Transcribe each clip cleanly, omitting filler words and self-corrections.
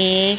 1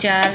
4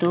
2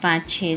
5-6